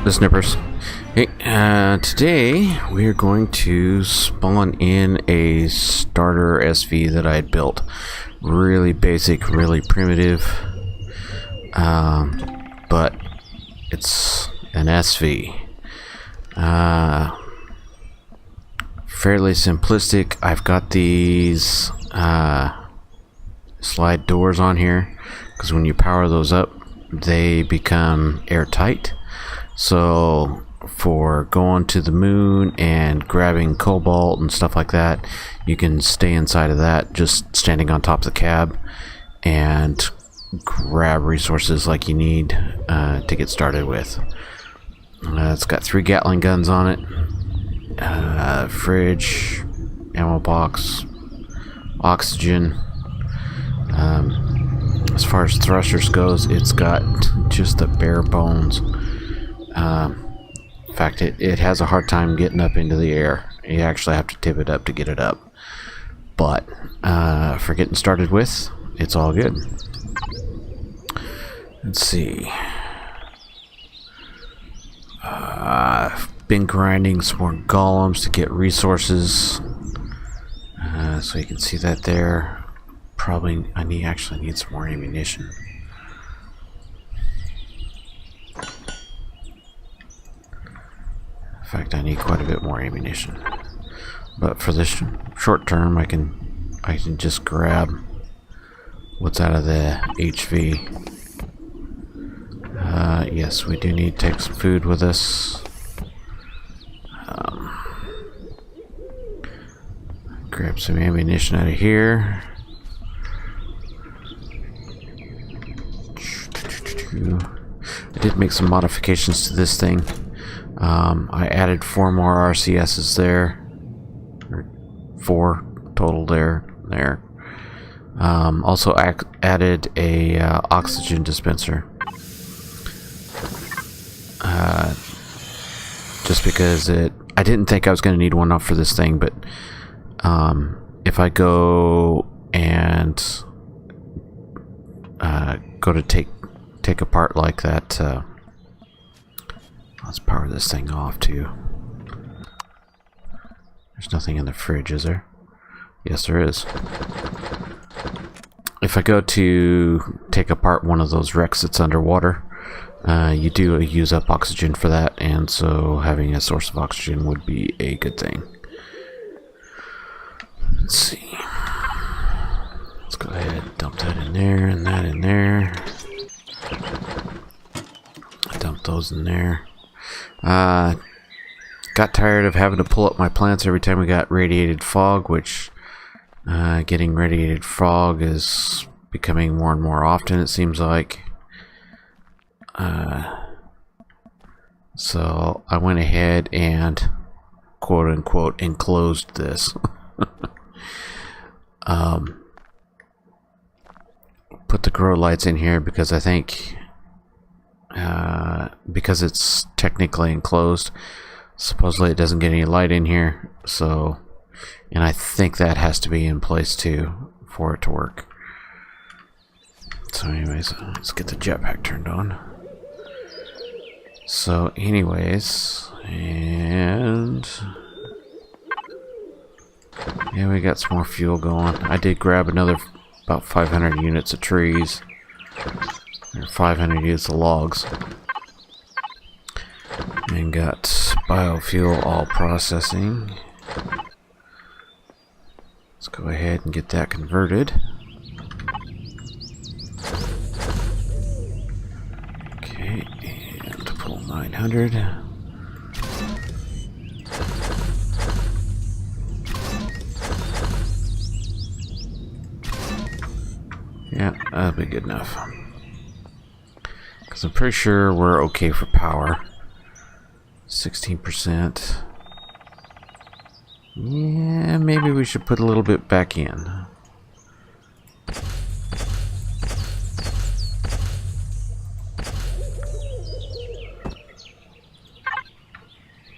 this is Nipperss. Hey, today we're going to spawn in a starter SV that I had built. Really basic, really primitive, but it's an SV. Fairly simplistic. I've got these slide doors on here because when you power those up, they become airtight. So for going to the moon and grabbing cobalt and stuff like that, you can stay inside of that just standing on top of the cab and grab resources like you need to get started with. It's got 3 Gatling guns on it, fridge, ammo box, oxygen. As far as thrusters goes, it's got just the bare bones. In fact, it has a hard time getting up into the air. You actually have to tip it up to get it up. But for getting started with, it's all good. Let's see. I've been grinding some more golems to get resources. So you can see that there. Probably actually need some more ammunition. In fact, I need quite a bit more ammunition. But for this short term, I can just grab what's out of the HV. Yes, we do need to take some food with us. Grab some ammunition out of here. I did make some modifications to this thing. I added 4 more RCSs there, or 4 total there. Also added a oxygen dispenser, just because I didn't think I was going to need one for this thing, but if I go and go to take apart like that, let's power this thing off too. There's nothing in the fridge, is there? Yes, there is. If I go to take apart one of those wrecks that's underwater, you do use up oxygen for that, and so having a source of oxygen would be a good thing. Let's see. Let's go ahead and dump that in there and that in there. Dump those in there. Got tired of having to pull up my plants every time we got radiated fog, which getting radiated fog is becoming more and more often, it seems like. So I went ahead and quote unquote enclosed this. Put the grow lights in here because I think because it's technically enclosed, supposedly it doesn't get any light in here, so, and I think that has to be in place too for it to work. So anyways, let's get the jetpack turned on. So anyways, and yeah, we got some more fuel going. I did grab another about 500 units of trees, or 500 units of logs, and got biofuel all processing. Let's go ahead and get that converted. Okay, and to pull 900. Yeah, that'll be good enough. Because I'm pretty sure we're okay for power. 16%. Yeah, maybe we should put a little bit back in.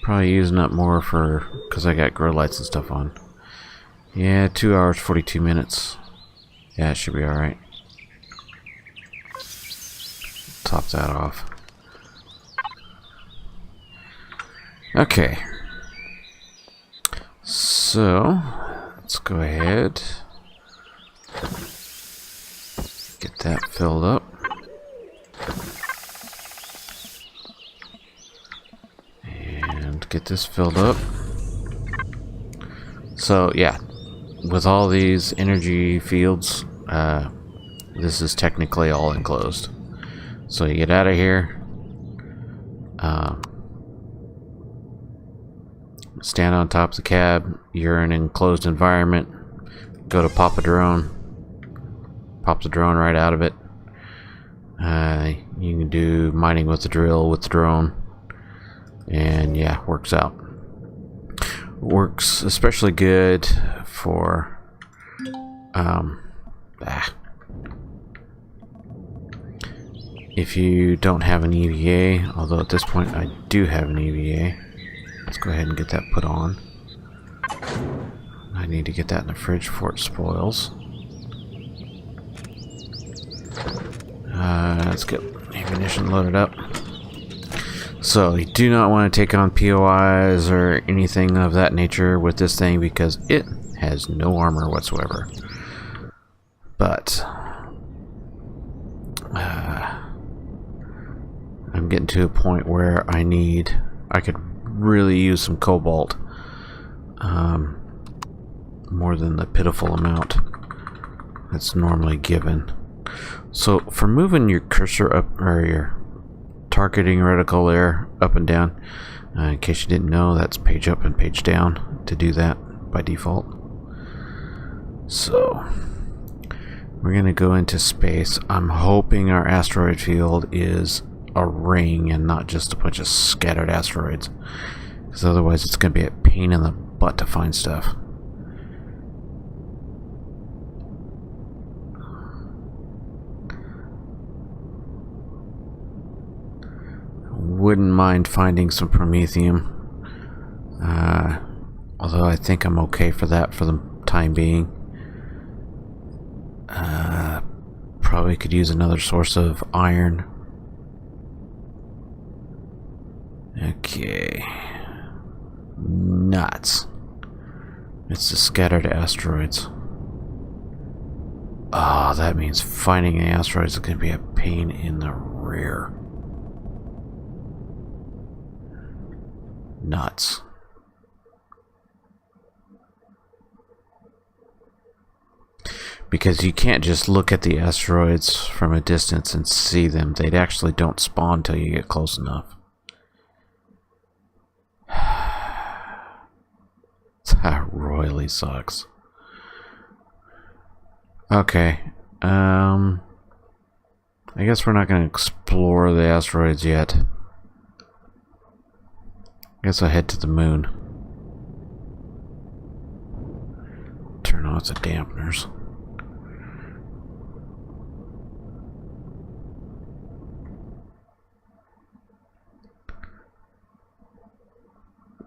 Probably using up more for, because I got grow lights and stuff on. Yeah, 2 hours 42 minutes. Yeah, it should be alright. Top that off. Okay. So, let's go ahead. Get that filled up. And get this filled up. So, yeah. With all these energy fields, this is technically all enclosed. So you get out of here. Stand on top of the cab. You're in an enclosed environment. Go to pop a drone. Pop the drone right out of it. You can do mining with the drill with the drone. And yeah, works out. Works especially good for if you don't have an EVA, although at this point I do have an EVA. Let's go ahead and get that put on. I need to get that in the fridge before it spoils. Let's get ammunition loaded up. So you do not want to take on POIs or anything of that nature with this thing because it has no armor whatsoever. But I'm getting to a point where I could really use some cobalt, more than the pitiful amount that's normally given. So for moving your cursor up, or your targeting reticle there, up and down, in case you didn't know, that's page up and page down to do that by default. So we're gonna go into space. I'm hoping our asteroid field is a ring and not just a bunch of scattered asteroids, because otherwise it's gonna be a pain in the butt to find stuff. Wouldn't mind finding some promethium, although I think I'm okay for that for the time being. Probably could use another source of iron. Okay. Nuts. It's the scattered asteroids. Oh, that means finding the asteroids is going to be a pain in the rear. Nuts. Because you can't just look at the asteroids from a distance and see them. They actually don't spawn until you get close enough. That royally sucks. Okay. I guess we're not going to explore the asteroids yet. I guess I'll head to the moon. Turn off the dampeners.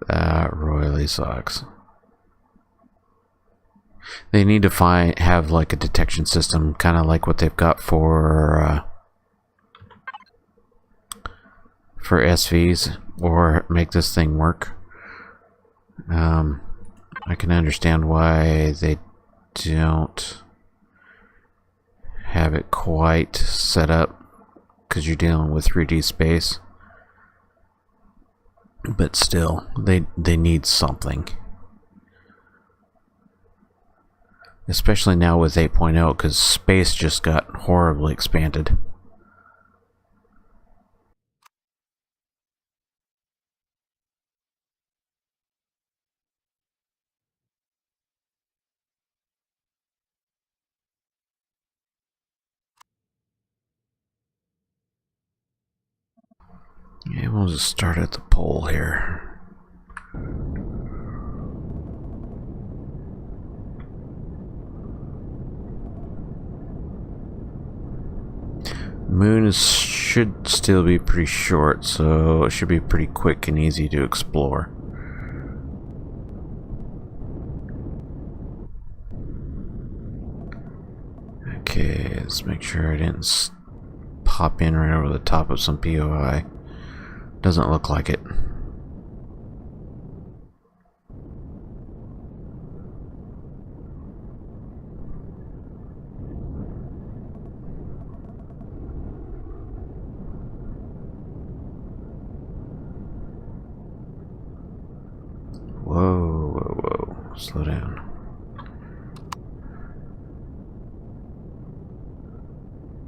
That royally sucks. They need to have like a detection system, kind of like what they've got for SVs, or make this thing work. I can understand why they don't have it quite set up, because you're dealing with 3D space. But still, they need something. Especially now with 8.0, because space just got horribly expanded. Yeah, we'll just start at the pole here. Moon should still be pretty short, so it should be pretty quick and easy to explore. Okay, let's make sure I didn't pop in right over the top of some POI. Doesn't look like it. slow down.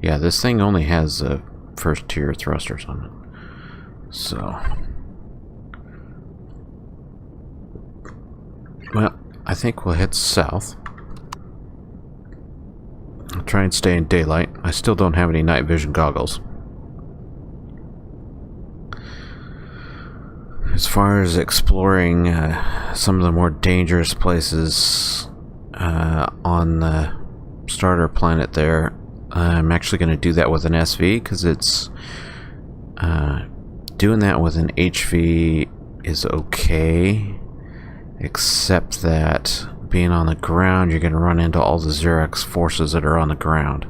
Yeah, this thing only has first tier thrusters on it. So, well, I think we'll head south. I'll try and stay in daylight. I still don't have any night vision goggles. As far as exploring some of the more dangerous places on the starter planet there, I'm actually going to do that with an SV, because it's doing that with an HV is okay, except that being on the ground, you're going to run into all the Xerox forces that are on the ground.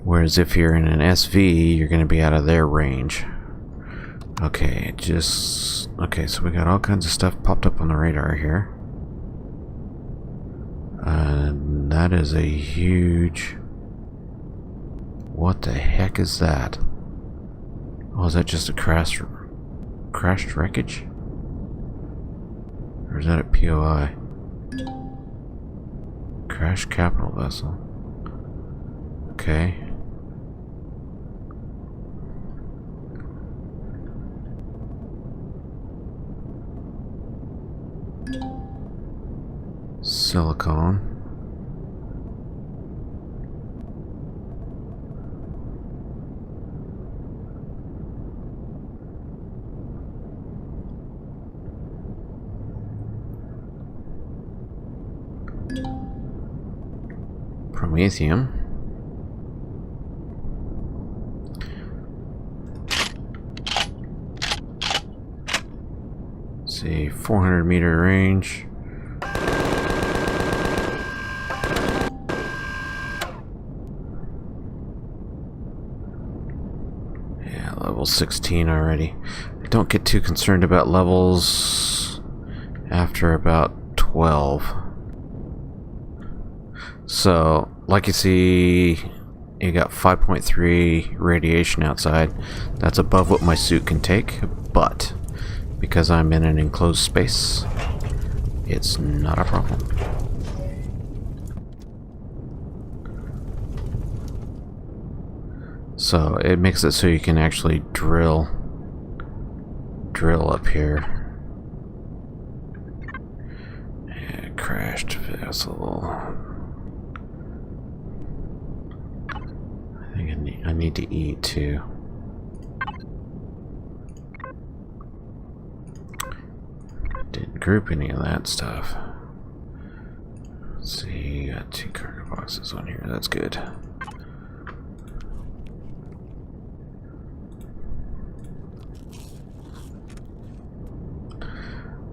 Whereas if you're in an SV, you're going to be out of their range. Okay, okay, so we got all kinds of stuff popped up on the radar here. That is a huge... What the heck is that? Oh, is that just a crashed wreckage? Or is that a POI? Crashed capital vessel. Okay. Silicon. Promethium. Let's see, 400-meter range. Yeah, level 16 already. Don't get too concerned about levels after about 12. So, like you see, you got 5.3 radiation outside. That's above what my suit can take, but because I'm in an enclosed space, it's not a problem. So, it makes it so you can actually drill up here. Yeah, crashed vessel. I need to eat too. Didn't group any of that stuff. Let's see, got 2 cargo boxes on here. That's good.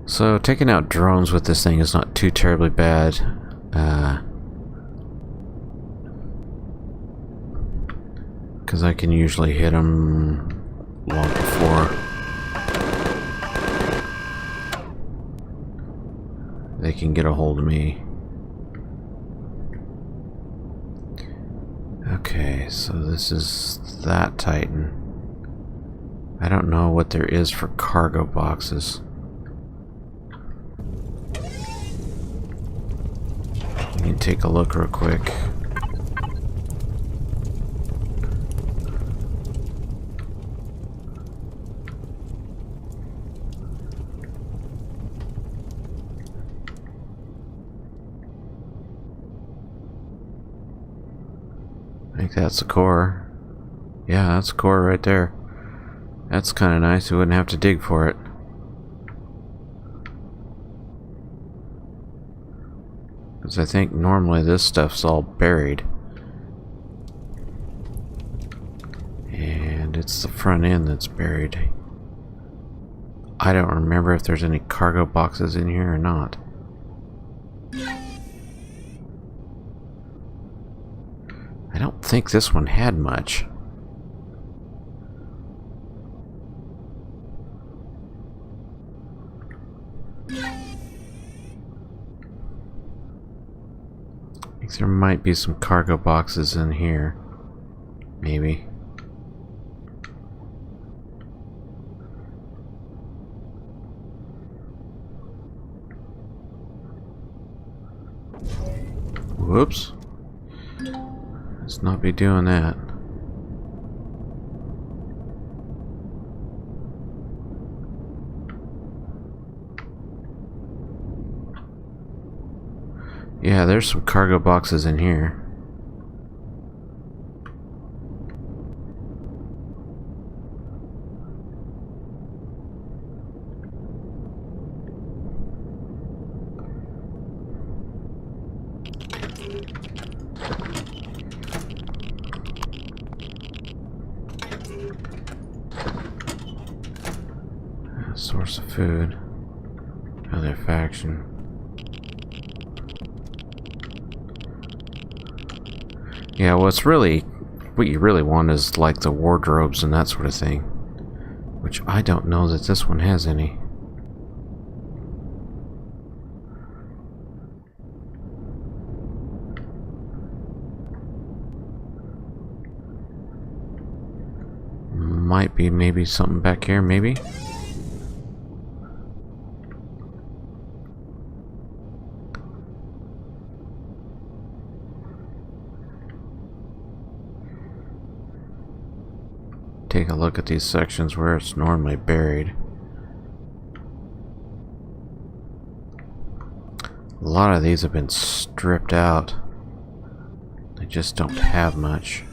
So taking out drones with this thing is not too terribly bad. Because I can usually hit them long before they can get a hold of me. Okay, so this is that Titan. I don't know what there is for cargo boxes. Let me take a look real quick. I think that's the core. Yeah, that's the core right there. That's kind of nice. We wouldn't have to dig for it. Because I think normally this stuff's all buried. And it's the front end that's buried. I don't remember if there's any cargo boxes in here or not. I don't think this one had much. I think there might be some cargo boxes in here. Maybe. Whoops. Let's not be doing that. Yeah, there's some cargo boxes in here. Source of food. Other faction. Yeah, what you really want is like the wardrobes and that sort of thing. Which I don't know that this one has any. Might be maybe something back here, maybe? Take a look at these sections where it's normally buried. A lot of these have been stripped out. They just don't have much.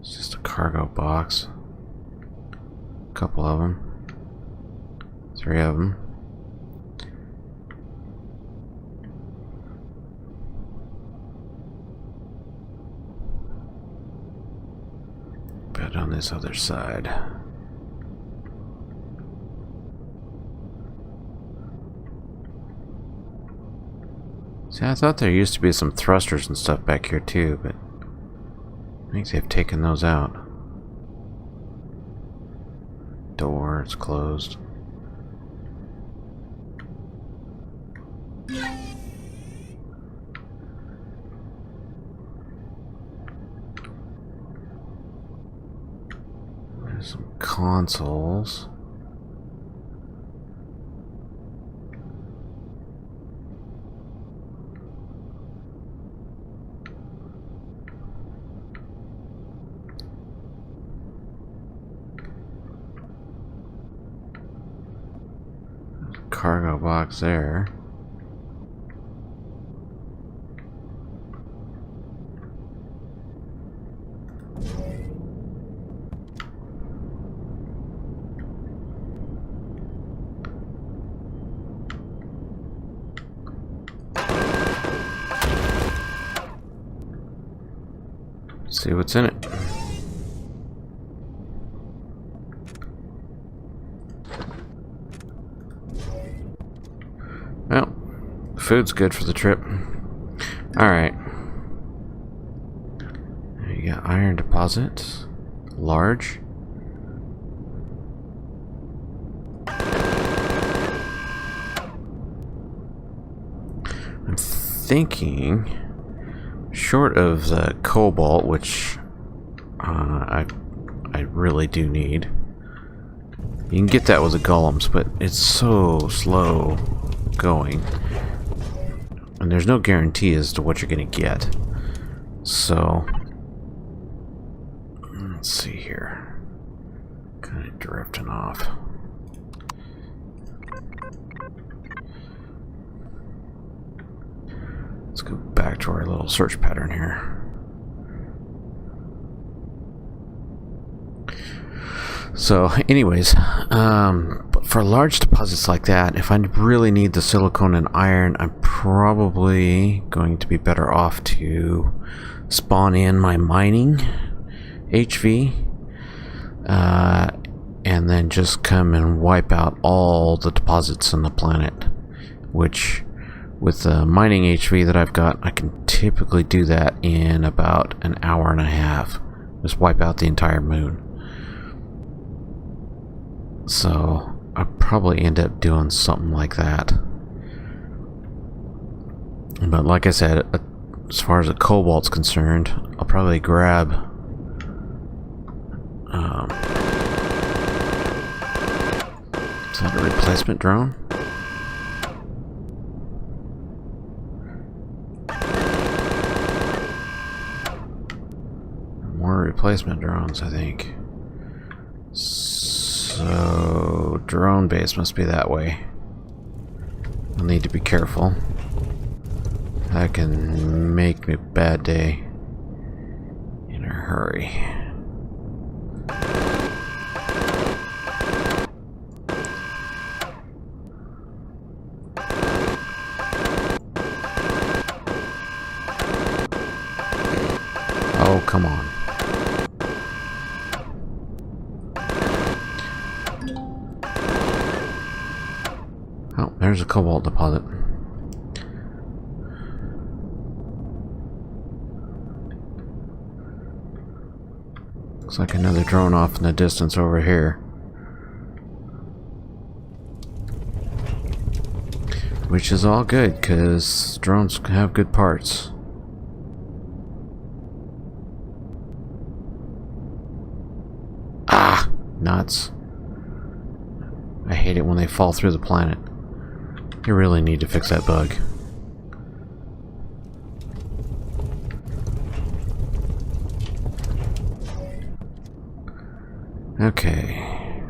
It's just a cargo box. A couple of them. 3 of them. But on this other side. See, I thought there used to be some thrusters and stuff back here too, but I think they've taken those out. Door, it's closed. There's some consoles. Cargo box there. See what's in it. Well, food's good for the trip. Alright. You got iron deposits. Large. I'm thinking, short of the cobalt, which I really do need. You can get that with the golems, but it's so slow going, and there's no guarantee as to what you're gonna get. So let's see here. Kind of drifting off. Let's go back to our little search pattern here. So anyways, for large deposits like that, if I really need the silicone and iron, I'm probably going to be better off to spawn in my mining HV and then just come and wipe out all the deposits on the planet, which with the mining HV that I've got, I can typically do that in about an hour and a half. Just wipe out the entire moon. So I'll probably end up doing something like that. But like I said, as far as the cobalt's concerned, I'll probably grab is that a replacement drone? replacement drones, I think. So, drone base must be that way. I'll need to be careful. That can make me a bad day in a hurry. Oh, come on. Oh, there's a cobalt deposit. Looks like another drone off in the distance over here. Which is all good, because drones have good parts. Ah! Nuts. I hate it when they fall through the planet. You really need to fix that bug. Okay.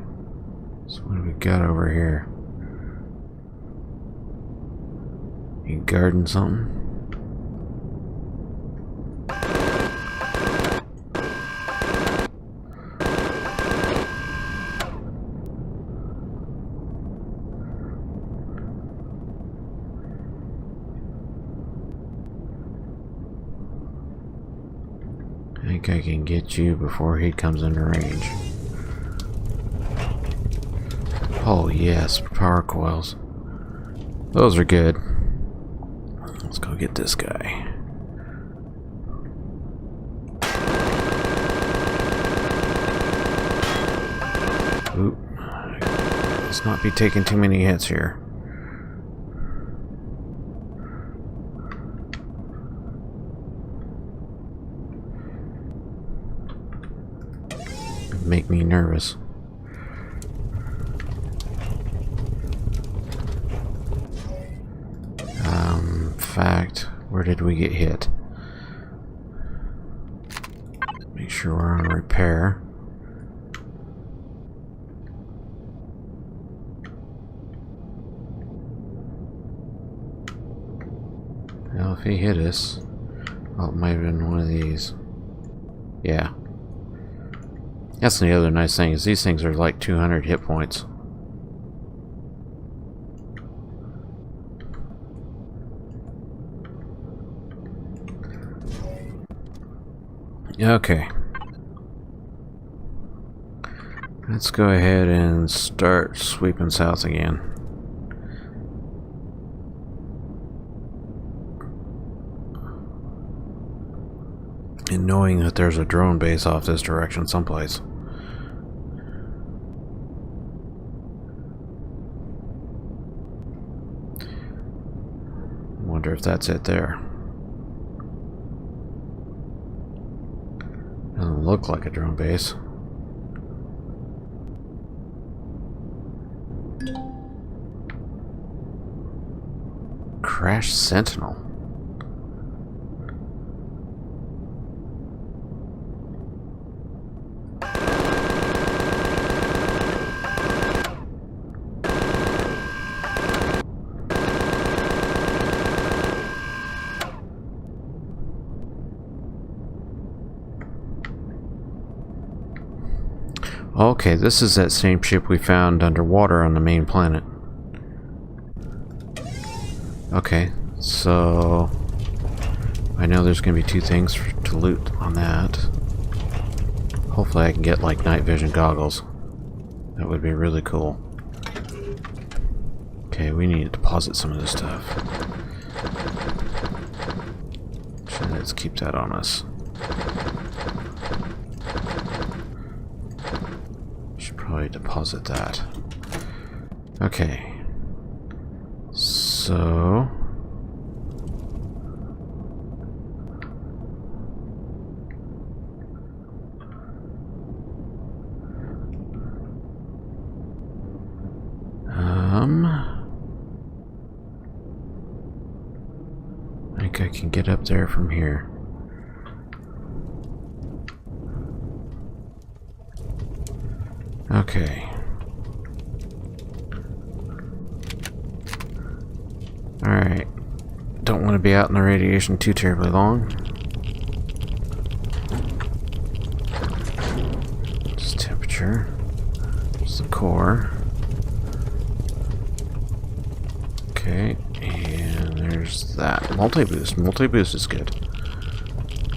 So what do we got over here? You guarding something? I think I can get you before he comes into range. Oh yes, power coils. Those are good. Let's go get this guy. Oop. Let's not be taking too many hits here. Make me nervous. Fact, where did we get hit? Make sure we're on repair. Well, if he hit us, well, it might have been one of these. Yeah. That's the other nice thing, is these things are like 200 hit points. Okay. Let's go ahead and start sweeping south again. And knowing that there's a drone base off this direction someplace. Wonder if that's it there. Doesn't look like a drone base. Crash Sentinel. Okay, this is that same ship we found underwater on the main planet. Okay, so I know there's going to be two things to loot on that. Hopefully I can get like night vision goggles. That would be really cool. Okay, we need to deposit some of this stuff. So let's keep that on us. Probably deposit that. Okay. So I think I can get up there from here. Okay. Alright. Don't want to be out in the radiation too terribly long. Just temperature. Just the core. Okay, and there's that. Multi-boost. Multi-boost is good.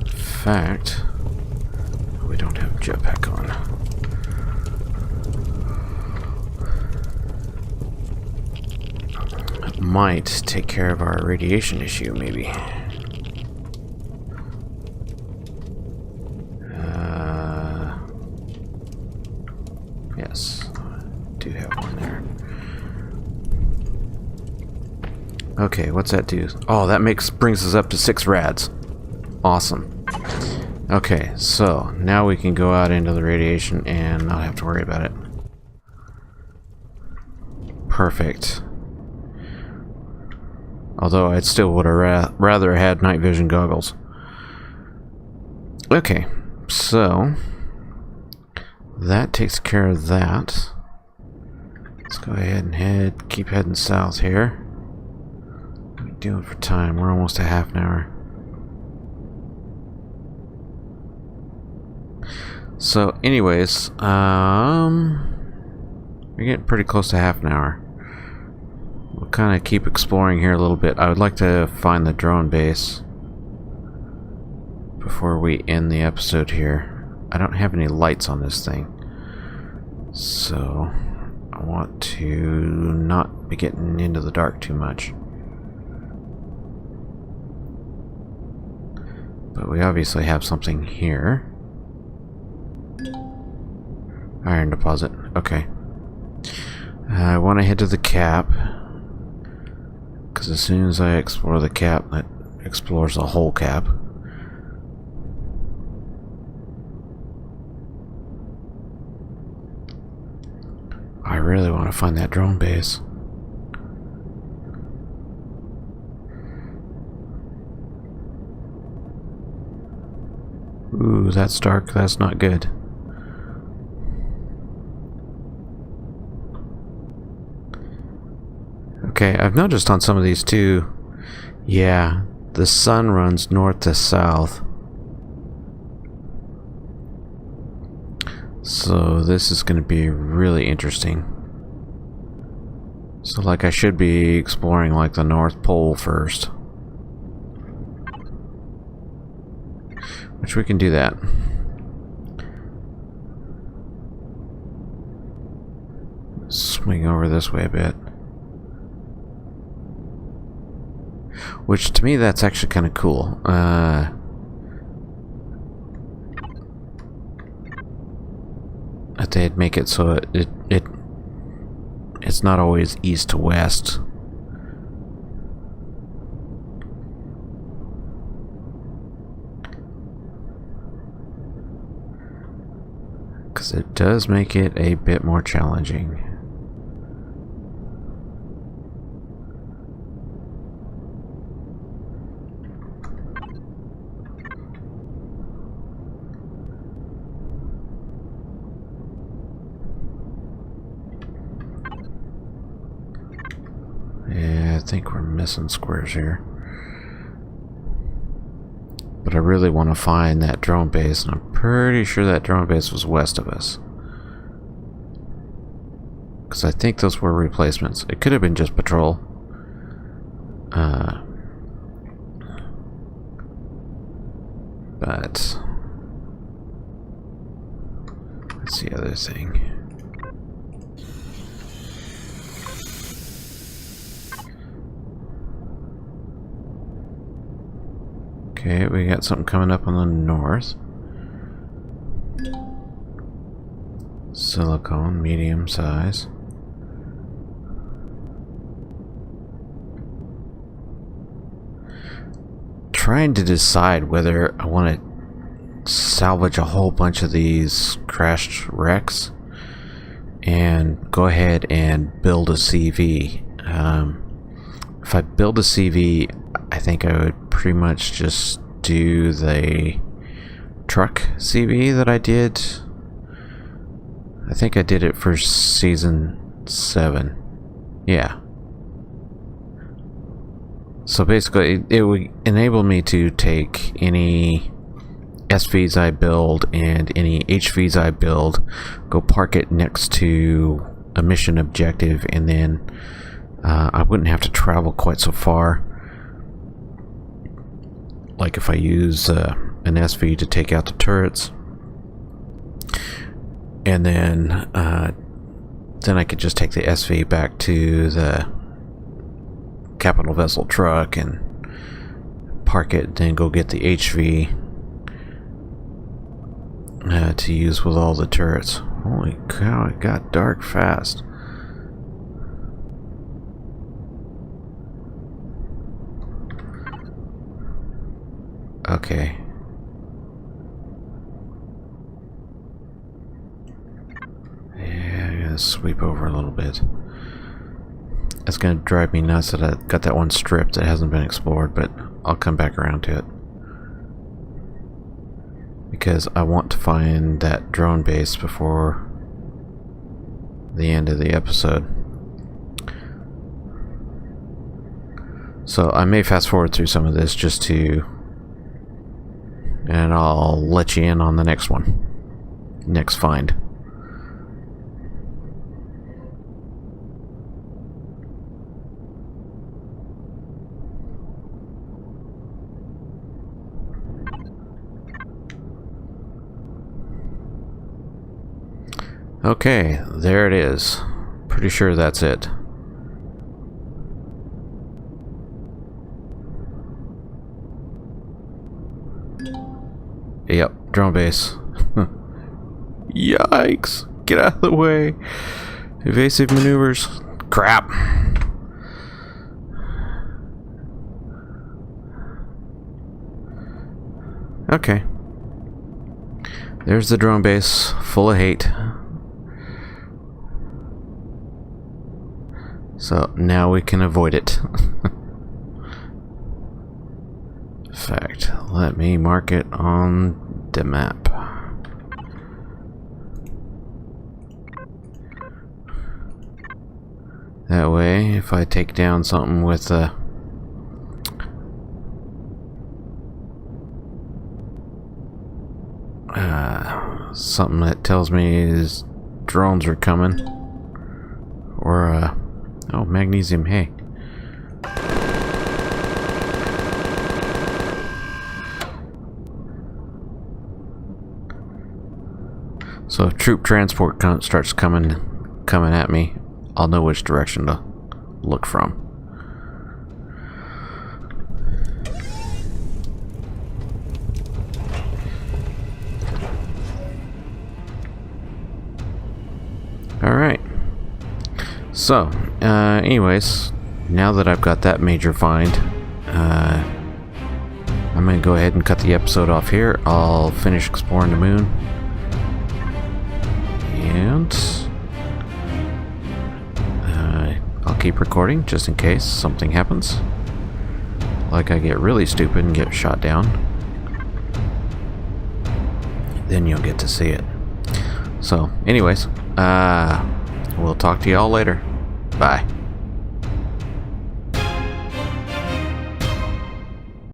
In fact, we don't have jetpack on. Might take care of our radiation issue, maybe. Yes, do have one there. Okay, what's that do? Oh, that brings us up to 6 rads. Awesome. Okay, so now we can go out into the radiation and not have to worry about it. Perfect. Although I still would have rather had night vision goggles. Okay, so that takes care of that. Let's go ahead and keep heading south here. What are we doing for time? We're almost at half an hour. So anyways, we're getting pretty close to half an hour. We'll kind of keep exploring here a little bit. I would like to find the drone base before we end the episode here. I don't have any lights on this thing, so I want to not be getting into the dark too much. But we obviously have something here. Iron deposit. Okay. I want to head to the cap, because as soon as I explore the cap, that explores the whole cap. I really want to find that drone base. Ooh, that's dark. That's not good. Okay, I've noticed on some of these too, yeah, the sun runs north to south. So this is going to be really interesting. So like I should be exploring like the North Pole first. Which we can do that. Swing over this way a bit. Which to me that's actually kind of cool. That they'd make it so it's not always east to west. Because it does make it a bit more challenging. I think we're missing squares here. But I really want to find that drone base, and I'm pretty sure that drone base was west of us. Because I think those were replacements. It could have been just patrol. But that's the other thing. Okay, we got something coming up on the north. Silicone, medium size. Trying to decide whether I want to salvage a whole bunch of these crashed wrecks and go ahead and build a CV. If I build a CV, I think I would pretty much just do the truck CV that I did I think I did it for season 7. Yeah. So basically, it would enable me to take any SVs I build and any HVs I build, go park it next to a mission objective, and then I wouldn't have to travel quite so far. Like if I use an SV to take out the turrets, and then I could just take the SV back to the capital vessel truck and park it, then go get the HV to use with all the turrets. Holy cow, it got dark fast. Okay. Yeah, I'm gonna sweep over a little bit. It's gonna drive me nuts that I got that one strip that hasn't been explored, but I'll come back around to it. Because I want to find that drone base before the end of the episode. So I may fast forward through some of this just to... and I'll let you in on the next one. Next find. Okay, there it is. Pretty sure that's it. Yep, drone base. Yikes! Get out of the way. Evasive maneuvers. Crap. Okay. There's the drone base, full of hate. So now we can avoid it. In fact, let me mark it on the map. That way, if I take down something with something that tells me his drones are coming, or oh, magnesium hay. So if troop transport starts coming at me, I'll know which direction to look from. Alright. So, anyways, now that I've got that major find, I'm going to go ahead and cut the episode off here. I'll finish exploring the moon. And I'll keep recording just in case something happens. Like I get really stupid and get shot down. Then you'll get to see it. So, anyways, we'll talk to y'all later. Bye.